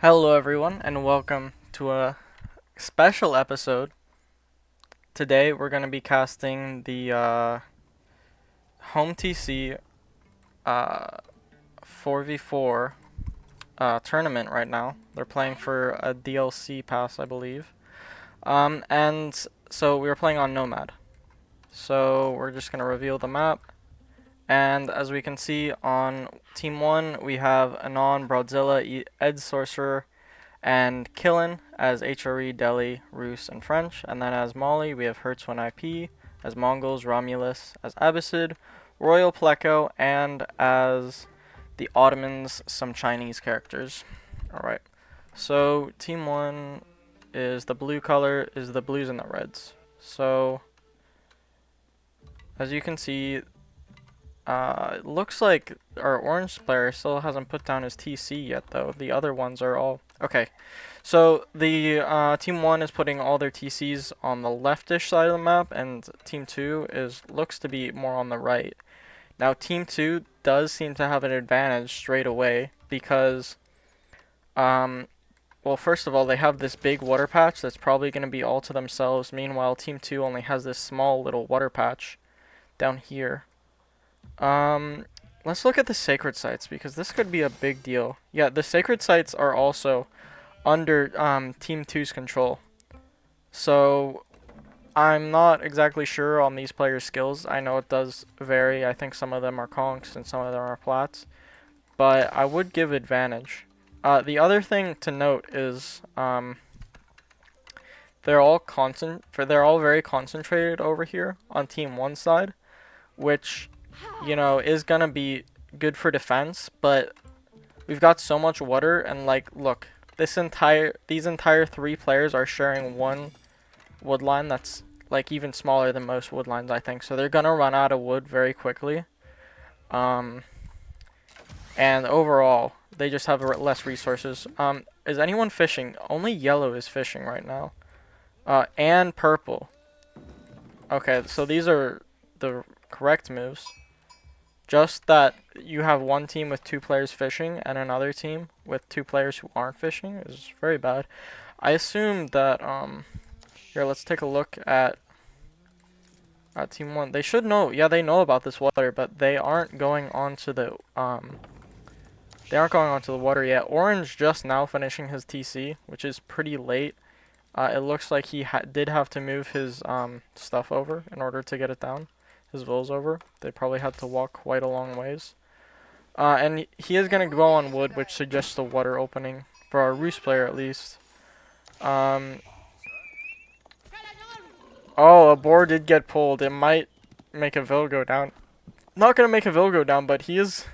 Hello, everyone, and welcome to a special episode. Today, we're going to be casting the Home TC 4v4 tournament right now. They're playing for a DLC pass, I believe. And so we were playing on Nomad. So we're just going to reveal the map. And as we can see on Team 1, we have Anon, Broadzilla, Ed Sorcerer, and Killin as HRE, Delhi, Rus, and French. And then as Mali, we have Hertzwin IP, as Mongols, Romulus, as Abbasid, Royal Pleco, and as the Ottomans, some Chinese characters. Alright, so Team 1 is the blue color, is the blues and the reds. So, as you can see, it looks like our orange player still hasn't put down his TC yet, though. The other ones are all... Okay, so the Team 1 is putting all their TCs on the leftish side of the map, and Team 2 looks to be more on the right. Now, Team 2 does seem to have an advantage straight away, because, well, first of all, they have this big water patch that's probably going to be all to themselves. Meanwhile, Team 2 only has this small little water patch down here. Let's look at the sacred sites, because this could be a big deal. Yeah, the sacred sites are also under Team 2's control. So I'm not exactly sure on these players' skills. I know it does vary. I think some of them are conks and some of them are plats, but I would give advantage. The other thing to note is they're all very concentrated over here on Team 1 side, which is gonna be good for defense, but we've got so much water, and like, look, these entire 3 players are sharing one wood line that's like even smaller than most wood lines, I think. So they're gonna run out of wood very quickly. And overall, they just have less resources. Is anyone fishing? Only yellow is fishing right now. And purple. Okay, so these are the correct moves. Just that you have one team with 2 players fishing and another team with 2 players who aren't fishing is very bad. I assume that, here, let's take a look at Team 1. They should know, yeah, they know about this water, but they aren't going onto the water yet. Orange just now finishing his TC, which is pretty late. It looks like he did have to move his stuff over in order to get it down. His vills over. They probably had to walk quite a long ways. And he is going to go on wood, which suggests the water opening for our Rus player at least. Oh, a boar did get pulled. It might make a vill go down. Not going to make a vill go down, but he is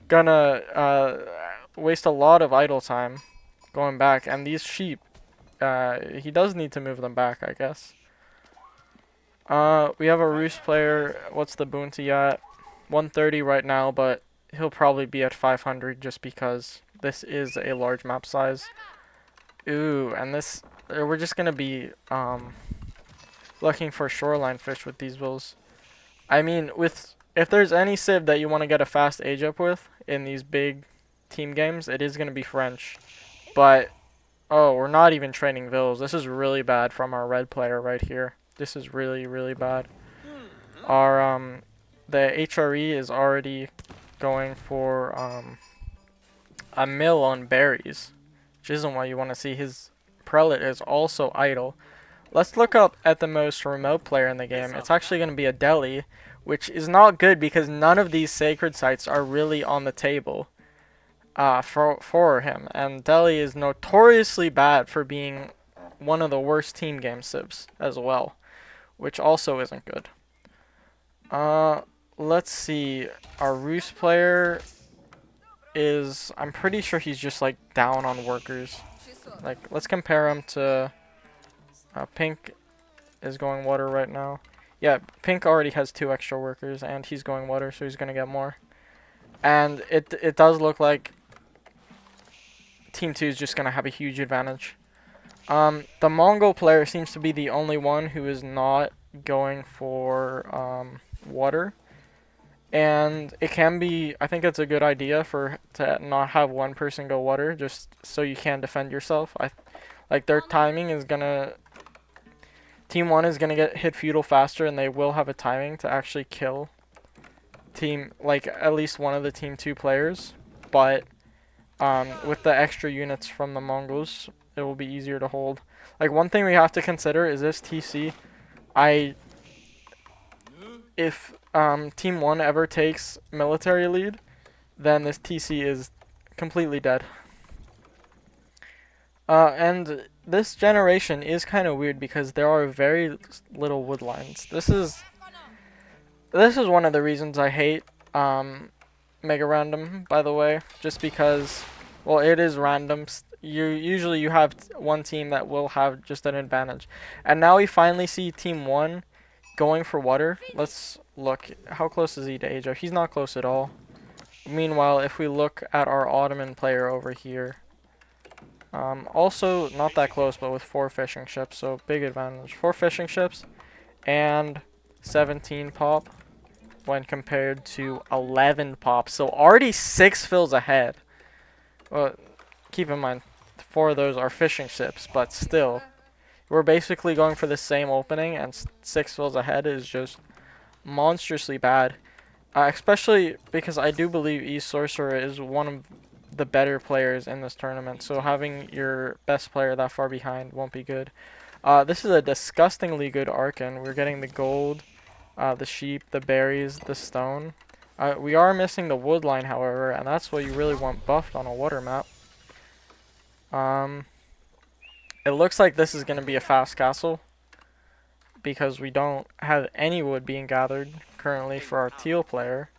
going to waste a lot of idle time going back. And these sheep, he does need to move them back, I guess. We have a Rus player. What's the bounty at? 130 right now, but he'll probably be at 500 just because this is a large map size. Ooh, and we're just gonna be looking for shoreline fish with these vills. I mean, if there's any civ that you want to get a fast age up with in these big team games, it is gonna be French. But oh, we're not even training vills. This is really bad from our red player right here. This is really, really bad. Our the HRE is already going for a mill on berries, which isn't what you want to see. His prelate is also idle. Let's look up at the most remote player in the game. It's actually going to be a Delhi, which is not good because none of these sacred sites are really on the table for him. And Delhi is notoriously bad for being one of the worst team game civs as well, which also isn't good. Let's see. Our Rus player is... I'm pretty sure he's just, like, down on workers. Like, let's compare him to... Pink is going water right now. Yeah, Pink already has 2 extra workers, and he's going water, so he's gonna get more. And it does look like Team 2 is just gonna have a huge advantage. The Mongol player seems to be the only one who is not going for water, And it can be, I think it's a good idea to not have one person go water, just so you can defend yourself. Like their timing is gonna, team one is gonna get hit feudal faster, and they will have a timing to actually kill team, like at least one of the team two players. But with the extra units from the Mongols, it will be easier to hold. Like one thing we have to consider is this TC. I If team one ever takes military lead, then this TC is completely dead. And this generation is kind of weird because there are very little wood lines. This is one of the reasons I hate Mega Random, by the way, just because, well, it is random. You have one team that will have just an advantage, and now we finally see team one going for water. Let's look. How close is he to Ajo? He's not close at all. Meanwhile, if we look at our Ottoman player over here, also not that close, but with 4 fishing ships, so big advantage. 4 fishing ships and 17 pop when compared to 11 pop. So already 6 fills ahead. Well, keep in mind, 4 of those are fishing ships, but still, we're basically going for the same opening, and 6 fills ahead is just monstrously bad. Especially because I do believe E-Sorcerer is one of the better players in this tournament, so having your best player that far behind won't be good. This is a disgustingly good Archon. We're getting the gold, the sheep, the berries, the stone. We are missing the wood line, however, and that's what you really want buffed on a water map. It looks like this is going to be a fast castle, because we don't have any wood being gathered currently for our teal player.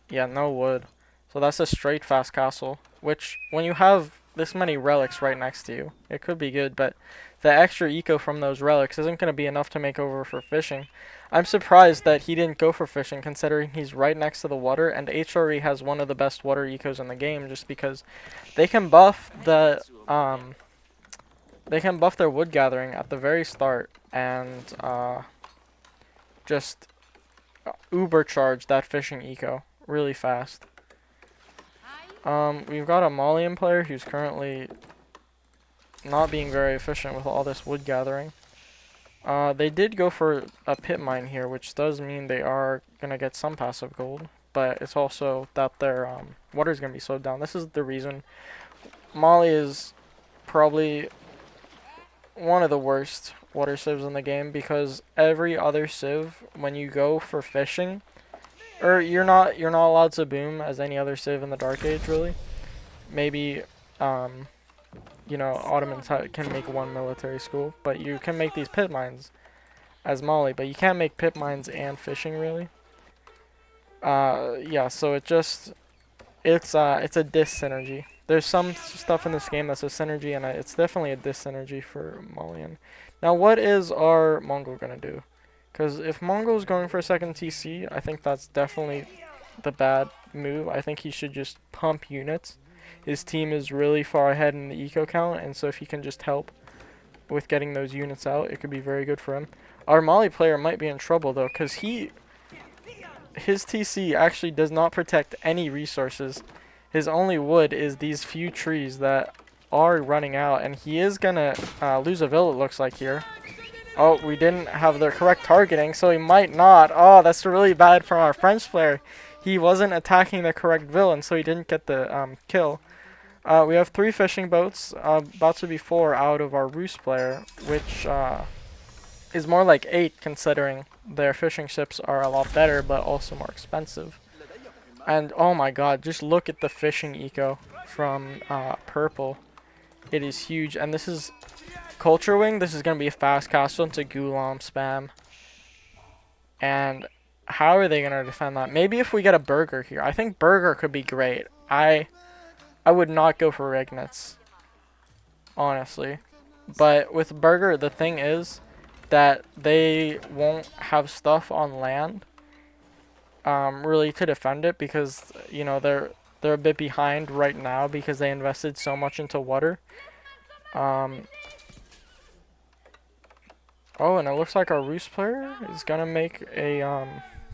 Yeah, no wood. So that's a straight fast castle, which when you have this many relics right next to you, it could be good, but the extra eco from those relics isn't going to be enough to make over for fishing. I'm surprised that he didn't go for fishing, considering he's right next to the water, and HRE has one of the best water ecos in the game, just because they can buff their wood gathering at the very start, and just uber charge that fishing eco really fast. We've got a Malian player who's currently not being very efficient with all this wood gathering. They did go for a pit mine here, which does mean they are gonna get some passive gold, but it's also that their water is gonna be slowed down. This is the reason Mali is probably one of the worst water civs in the game, because every other civ, when you go for fishing, or you're not allowed to boom as any other civ in the Dark Age, really. Maybe Ottomans can make one military school, but you can make these pit mines as Mali, but you can't make pit mines and fishing, really. Yeah, so it's a dis-synergy. There's some stuff in this game that's a synergy, and it's definitely a dis-synergy for Malian. Now, what is our Mongol gonna do? Because if Mongol's going for a second TC, I think that's definitely the bad move. I think he should just pump units. His team is really far ahead in the eco count, and so if he can just help with getting those units out, it could be very good for him. Our Mali player might be in trouble, though, because his TC actually does not protect any resources. His only wood is these few trees that are running out, and he is gonna lose a villa, it looks like, here. Oh, we didn't have the correct targeting, so he might not. Oh, that's really bad from our French player. He wasn't attacking the correct villain, so he didn't get the kill. We have 3 fishing boats, about to be 4 out of our Roost player, which is more like 8, considering their fishing ships are a lot better, but also more expensive. And oh my god, just look at the fishing eco from purple. It is huge, and this is Culture Wing. This is going to be a fast castle into Gulam spam. And how are they going to defend that? Maybe if we get a Burger here. I think Burger could be great. I would not go for Regnitz, honestly. But with Burger, the thing is that they won't have stuff on land really to defend it, because they're a bit behind right now because they invested so much into water. Oh, and it looks like our Roost player is gonna make a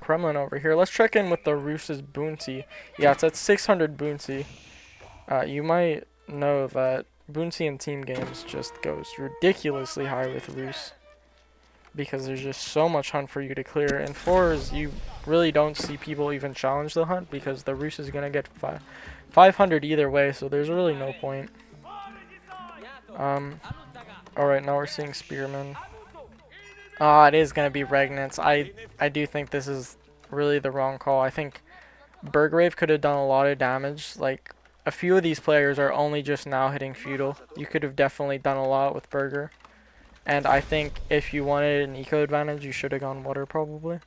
Kremlin over here. Let's check in with the Rus's bounty. Yeah, it's at 600 bounty. You might know that bounty in team games just goes ridiculously high with Rus, because there's just so much hunt for you to clear. In 4s, you really don't see people even challenge the hunt because the Rus is going to get 500 either way, so there's really no point. Alright, now we're seeing Spearmen. It is going to be Regnants. I do think this is really the wrong call. I think Burgrave could have done a lot of damage. Like, a few of these players are only just now hitting Feudal. You could have definitely done a lot with Burger. And I think if you wanted an eco advantage, you should have gone water probably.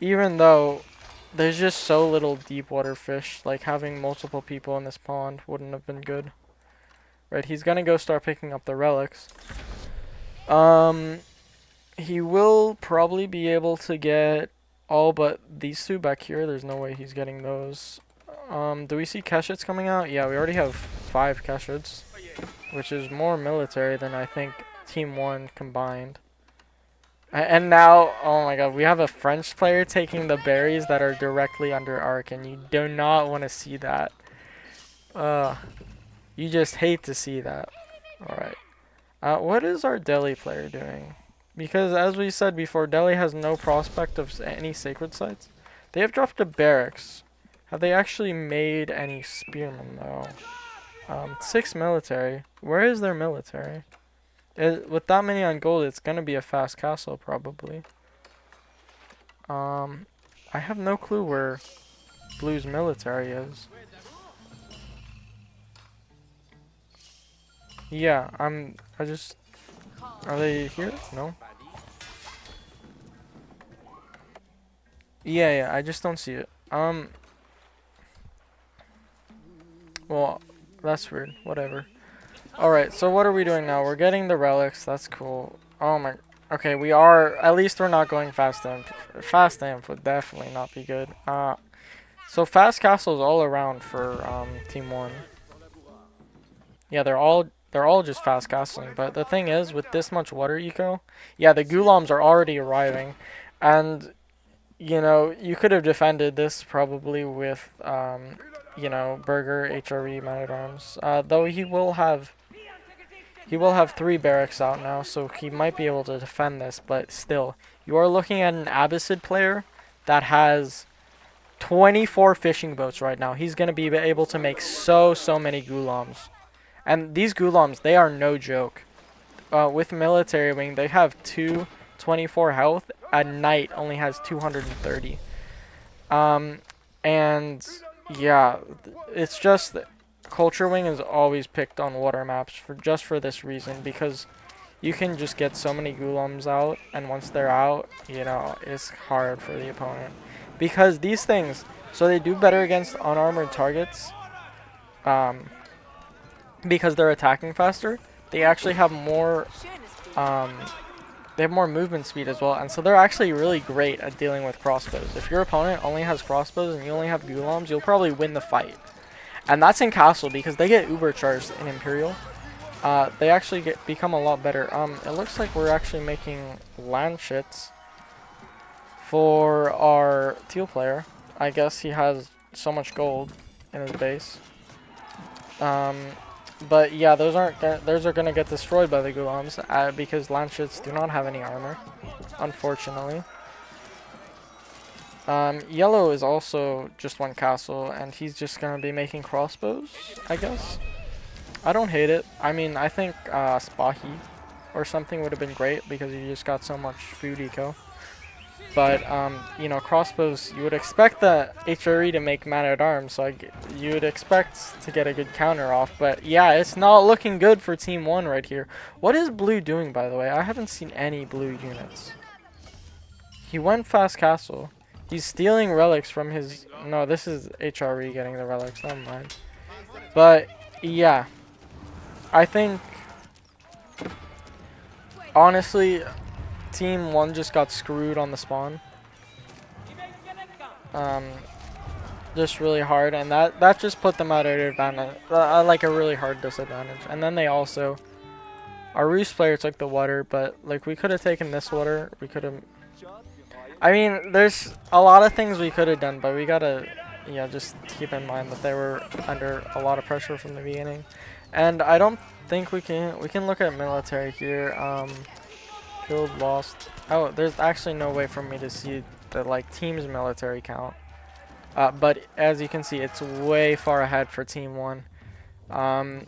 Even though there's just so little deep water fish, like having multiple people in this pond wouldn't have been good. Right, he's gonna go start picking up the relics. He will probably be able to get all but these two back here. There's no way he's getting those. Do we see Keshits coming out? Yeah, we already have 5 Keshits, which is more military than I think Team 1 combined. And now, oh my god, we have a French player taking the berries that are directly under Arc, and you do not want to see that. You just hate to see that. Alright. What is our Delhi player doing? Because as we said before, Delhi has no prospect of any sacred sites. They have dropped a barracks. Have they actually made any spearmen though? 6 military. Where is their military? With that many on gold, it's gonna be a fast castle probably. I have no clue where Blue's military is. Yeah, are they here? No? Yeah, I just don't see it. Well, that's weird. Whatever. Alright, so what are we doing now? We're getting the relics. That's cool. Oh my... Okay, we are... At least we're not going fast amp. Fast amp would definitely not be good. So fast castles all around for Team 1. Yeah, they're all just fast castling. But the thing is, with this much water eco... Yeah, the Gulams are already arriving. And, you know, you could have defended this probably with... you know, Burger, HRE, Man-at-Arms. Though he will have 3 barracks out now, so he might be able to defend this, but still. You are looking at an Abbasid player that has 24 fishing boats right now. He's going to be able to make so many Gulams. And these Gulams, they are no joke. With Military Wing, they have 224 health. At night, only has 230. And... yeah, it's just that Culture Wing is always picked on water maps just for this reason, because you can just get so many Gulams out, and once they're out, you know, it's hard for the opponent. Because these things, so they do better against unarmored targets, because they're attacking faster. They actually have more, they have more movement speed as well, and so they're actually really great at dealing with crossbows. If your opponent only has crossbows and you only have Gulams, you'll probably win the fight. And that's in Castle, because they get uber charged in Imperial. They actually become a lot better. It looks like we're actually making Lanchets for our teal player. I guess he has so much gold in his base. But yeah, those are gonna get destroyed by the Gulams because Lanchets do not have any armor, unfortunately. Yellow is also just 1 castle, and he's just gonna be making crossbows, I guess. I don't hate it. I mean, I think Spahi or something would have been great because you just got so much food eco. But, you know, crossbows, you would expect the HRE to make Man-at-Arms, so you would expect to get a good counter off. But, yeah, it's not looking good for Team 1 right here. What is Blue doing, by the way? I haven't seen any Blue units. He went fast castle. He's stealing relics from his... No, this is HRE getting the relics, never mind. But, yeah. I think... honestly... Team 1 just got screwed on the spawn. Just really hard, and that just put them at an advantage, like a really hard disadvantage. And then they also, our Rus player took the water, but like we could have taken this water. We could have. I mean, there's a lot of things we could have done, but we gotta, yeah, just keep in mind that they were under a lot of pressure from the beginning. And I don't think we can look at military here. Killed, lost. Oh, there's actually no way for me to see the like team's military count. But as you can see, it's way far ahead for Team 1. Um,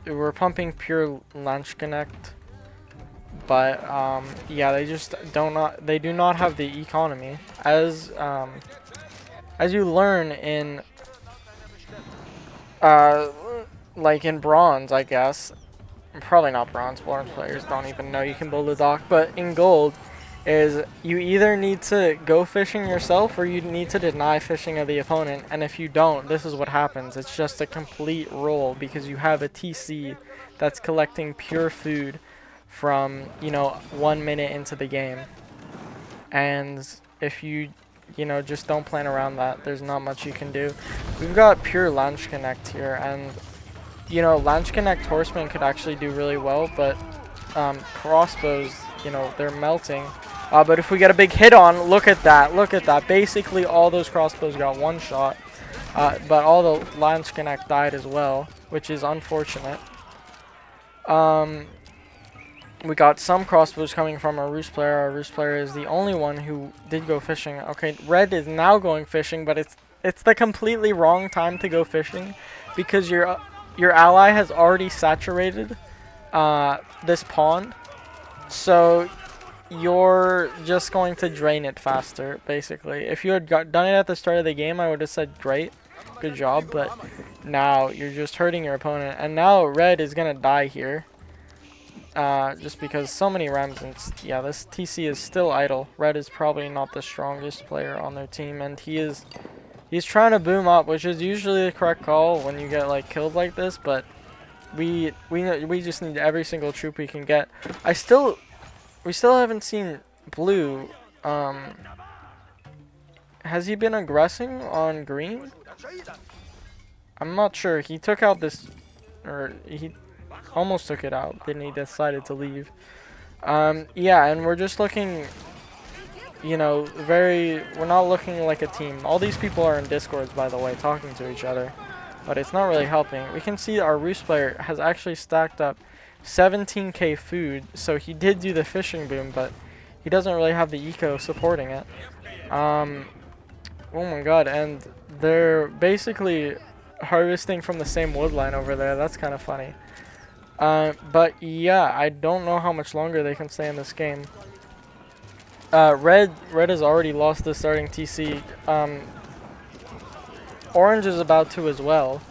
we're pumping pure lunch connect, but yeah, they just they do not have the economy as you learn in uh, like in bronze, I guess. Probably not bronze. Bronze players don't even know you can build a dock, but in gold is you either need to go fishing yourself or you need to deny fishing of the opponent, and if you don't, this is what happens. It's just a complete roll because you have a TC that's collecting pure food from, 1 minute into the game. And if you just don't plan around that, there's not much you can do. We've got pure Launch Connect here, and Launch Connect Horsemen could actually do really well, but crossbows, they're melting. But if we get a big hit on, look at that, look at that. Basically, all those crossbows got one shot, but all the Launch Connect died as well, which is unfortunate. We got some crossbows coming from our Roost player. Our Roost player is the only one who did go fishing. Okay, Red is now going fishing, but it's the completely wrong time to go fishing because your ally has already saturated this pond, so you're just going to drain it faster, basically. If you had done it at the start of the game, I would have said great, good job, but now you're just hurting your opponent, and now Red is going to die here. Just because so many remnants. Yeah, this TC is still idle. Red is probably not the strongest player on their team, and he's trying to boom up, which is usually the correct call when you get like killed like this. But we just need every single troop we can get. We still haven't seen Blue. Has he been aggressing on green? I'm not sure. He took out this, or he almost took it out, then he decided to leave. Yeah, and we're just looking, we're not looking like a team. All these people are in Discords, by the way, talking to each other, but it's not really helping. We can see our Roost player has actually stacked up 17k food, so he did do the fishing boom, but he doesn't really have the eco supporting it. Oh my god, and they're basically harvesting from the same wood line over there. That's kind of funny. But yeah, I don't know how much longer they can stay in this game. Red has already lost the starting TC. Orange is about to as well.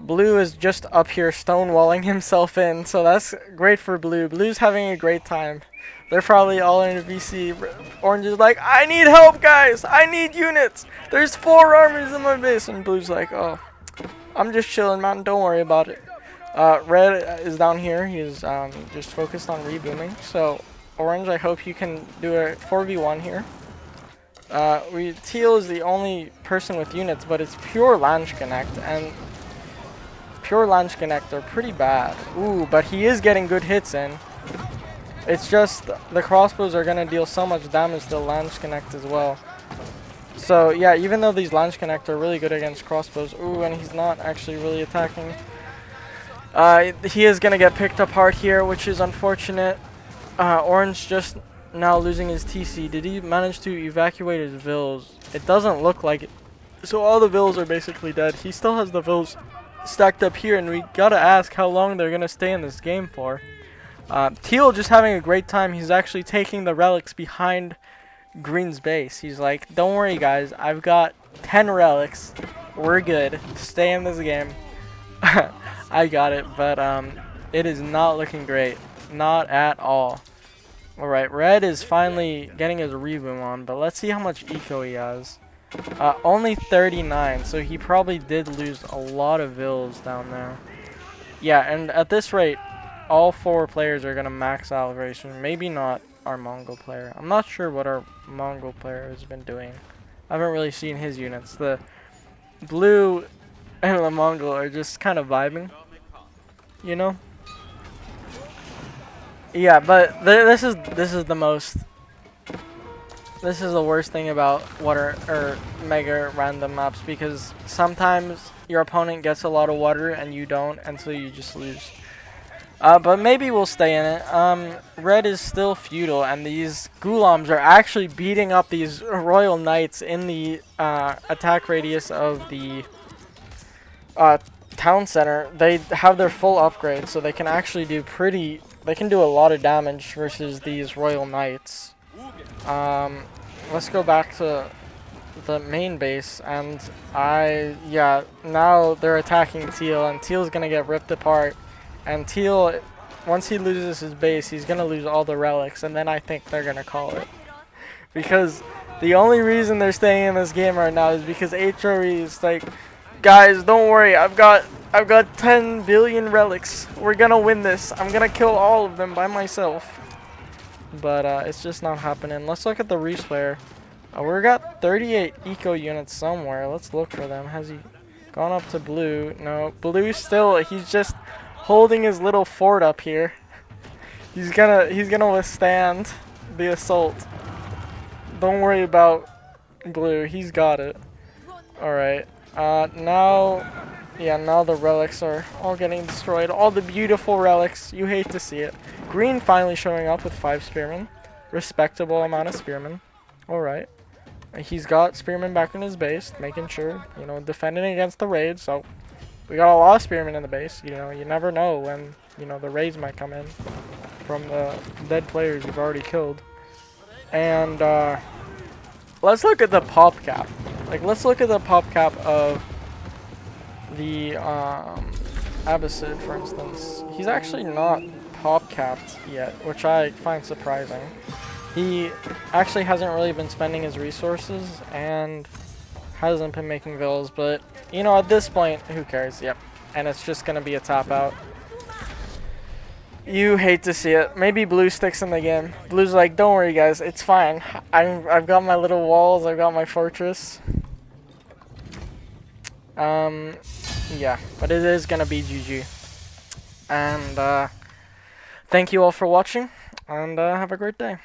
Blue is just up here stonewalling himself in, so that's great for Blue. Blue's having a great time. They're probably all in a VC. Orange is like, I need help, guys! I need units! There's 4 armies in my base! And Blue's like, oh, I'm just chilling, man. Don't worry about it. Red is down here. He's just focused on rebooming. So, Orange, I hope you can do a 4v1 here. Teal is the only person with units, but it's pure Launch Connect, and pure Launch Connect are pretty bad. Ooh, but he is getting good hits in. It's just the crossbows are going to deal so much damage to Launch Connect as well. So, yeah, even though these Launch Connect are really good against crossbows. Ooh, and he's not actually really attacking. He is going to get picked apart here, which is unfortunate. Orange just now losing his TC. Did he manage to evacuate his vills? It doesn't look like it. So all the vills are basically dead. He still has the vills stacked up here, and we gotta ask how long they're going to stay in this game for. Teal just having a great time. He's actually taking the relics behind Green's base. He's like, don't worry, guys. I've got 10 relics. We're good. Stay in this game. I got it, but it is not looking great. Not at all. Alright, Red is finally getting his reboom on, but let's see how much eco he has. Only 39, so he probably did lose a lot of vills down there. Yeah, and at this rate, all 4 players are going to max out very soon. Maybe not our Mongol player. I'm not sure what our Mongol player has been doing. I haven't really seen his units. The Blue and the Mongol are just kind of vibing, you know? Yeah, but this is the most This is the worst thing about water or mega random maps, because sometimes your opponent gets a lot of water and you don't, and so you just lose. But maybe we'll stay in it. Red is still feudal, and these Ghulams are actually beating up these Royal Knights in the attack radius of the town center. They have their full upgrade, so they can actually do they can do a lot of damage versus these Royal Knights. Let's go back to the main base, and yeah, now they're attacking Teal, and Teal's gonna get ripped apart. And Teal, once he loses his base, he's gonna lose all the relics, and then I think they're gonna call it. Because the only reason they're staying in this game right now is because aoe is like, guys, don't worry, I've got 10 billion relics. We're gonna win this. I'm gonna kill all of them by myself. But it's just not happening. Let's look at the Reese player. We got 38 eco units somewhere. Let's look for them. Has he gone up to blue? No, blue still. He's just holding his little fort up here. He's gonna withstand the assault. Don't worry about blue. He's got it. All right. Now the relics are all getting destroyed. All the beautiful relics. You hate to see it. Green finally showing up with 5 spearmen. Respectable amount of spearmen. Alright. He's got spearmen back in his base, making sure, you know, defending against the raid. So we got a lot of spearmen in the base. You know, you never know when, you know, the raids might come in from the dead players you've already killed. And let's look at the pop cap. Like, let's look at the pop cap of the Abbasid, for instance. He's actually not pop capped yet, which I find surprising. He actually hasn't really been spending his resources and hasn't been making villas, but you know, at this point, who cares? Yep. And it's just gonna be a tap out. You hate to see it. Maybe blue sticks in the game. Blue's like, don't worry guys, it's fine. I've got my little walls, I've got my fortress. Yeah, but it is gonna be GG. And thank you all for watching, and have a great day.